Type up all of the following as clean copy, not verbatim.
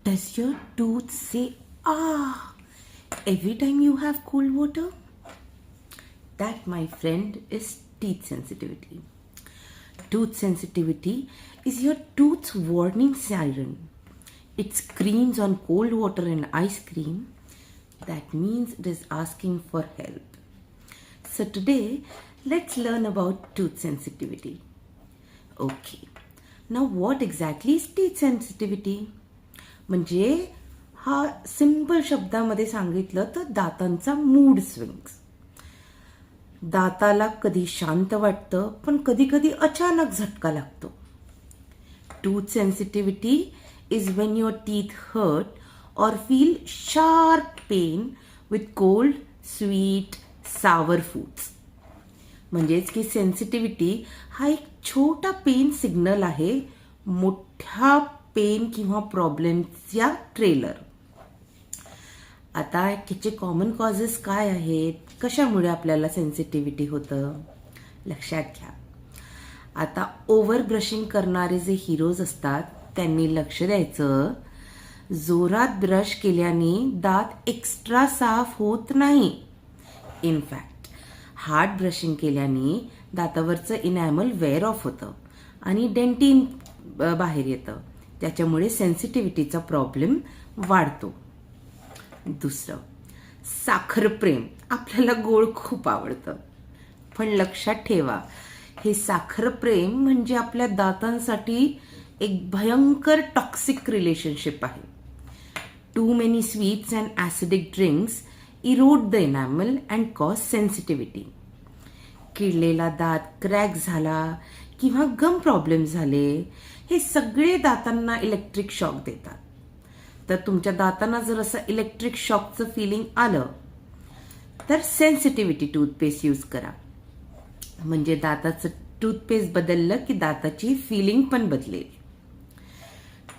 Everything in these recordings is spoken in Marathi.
Does your tooth say ah every time you have cold water? That, my friend, is teeth sensitivity. Tooth sensitivity is your tooth's warning siren. It screams on cold water and ice cream. That means it is asking for help. So today, let's learn about tooth sensitivity. Okay, now what exactly is teeth sensitivity? म्हणजे हा सिंपल शब्दामध्ये सांगितलं तर दातांचा मूड स्विंग्स. दाताला कधी शांत वाटतं पण कधी कधी अचानक झटका लागतो. Tooth sensitivity is when your teeth hurt or feel sharp pain with cold, sweet, sour foods. म्हणजेच की सेन्सिटिव्हिटी हा एक छोटा पेन सिग्नल आहे मोठ्या पेन किंवा प्रॉब्लेमच्या ट्रेलर. आता याचे कॉमन कॉजेस काय आहेत, कशामुळे आपल्याला सेन्सिटिव्हिटी होतं, लक्षात घ्या. आता ओव्हर ब्रशिंग करणारे जे हिरोज असतात त्यांनी लक्ष द्यायचं. जोरात ब्रश केल्याने दात एक्स्ट्रा साफ होत नाही. इनफॅक्ट हार्ड ब्रशिंग केल्याने दातावरचं इनॅमल वेअर ऑफ होतं आणि डेंटिन बाहेर येतं. त्याच्यामुळे सेन्सिटिव्हिटीचा प्रॉब्लेम वाढतो. दुसरं, साखर प्रेम. आपल्याला गोड खूप आवडतं, पण लक्षात ठेवा हे साखर प्रेम म्हणजे आपल्या दातांसाठी एक भयंकर टॉक्सिक रिलेशनशिप आहे. Too many sweets and acidic drinks erode the enamel and cause sensitivity. किडलेला दात क्रॅक झाला किंवा गम प्रॉब्लेम झाले हे सगळे दातांना इलेक्ट्रिक शॉक देतात. तर तुमच्या दातांना जर असं इलेक्ट्रिक शॉकचं फिलिंग आलं तर सेन्सिटिव्हिटी टूथपेस्ट यूज करा. म्हणजे दाताचं टूथपेस्ट बदललं की दाताची फिलिंग पण बदलेल.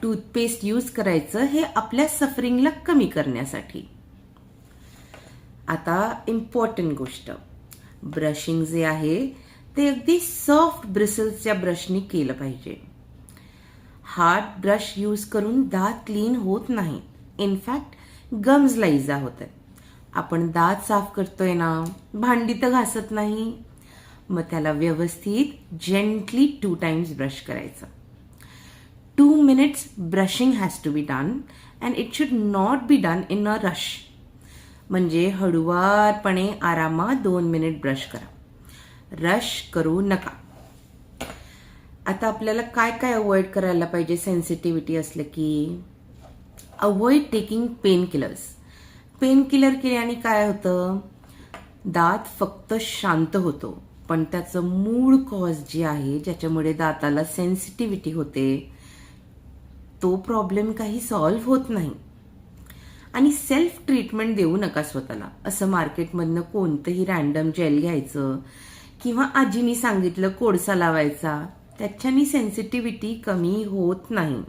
टूथपेस्ट यूज करायचं हे आपल्या सफरिंगला कमी करण्यासाठी. आता इम्पॉर्टंट गोष्ट, ब्रशिंग जे आहे ते अगदी सॉफ्ट ब्रिसल्सच्या ब्रशनी केलं पाहिजे. हार्ड ब्रश यूज करून दात क्लीन होत नाही. इनफॅक्ट गम्सला इजा होत आहे. आपण दात साफ करतोय ना, भांडी तर घासत नाही, मग त्याला व्यवस्थित जेंटली 2 times ब्रश करायचं. 2 minutes brushing has to be done and it should not be done in a rush. म्हणजे हळुवारपणे आरामात 2 मिनिट ब्रश करा, रश करू नका. आता आपल्याला काय काय अवॉइड करायला पाहिजे सेन्सिटिव्हिटी असलं की? Avoid taking pain killers. Pain killer केल्याने काय होतं, दात फक्त शांत होतो पण त्याचं मूळ कॉज जे आहे ज्याच्यामुळे दाताला सेन्सिटिव्हिटी होते तो प्रॉब्लेम काही सॉल्व्ह होत नाही. आणि सेल्फ ट्रीटमेंट देऊ नका स्वतःला. असं मार्केटमधनं कोणतंही रॅन्डम जेल घ्यायचं किंवा आजीनी सांगितलं कोळसा लावायचा, त्याच्यानी सेन्सिटिव्हिटी कमी होत नाही.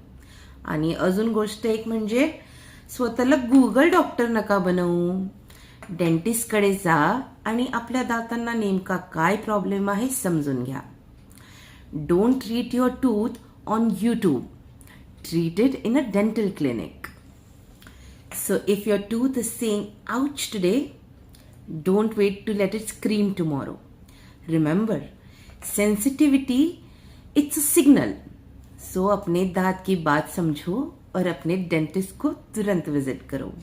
आणि अजून गोष्ट एक म्हणजे स्वतःला गुगल डॉक्टर नका बनवू. डेंटिस्टकडे जा आणि आपल्या दातांना नेमका काय प्रॉब्लेम आहे समजून घ्या. Don't treat your tooth on YouTube. Treat it in a dental clinic. So if your tooth is saying ouch today, don't wait to let it scream tomorrow. Remember, sensitivity, it's a signal. So अपने दांत की बात समझो और अपने डेंटिस्ट को तुरंत विजिट करो.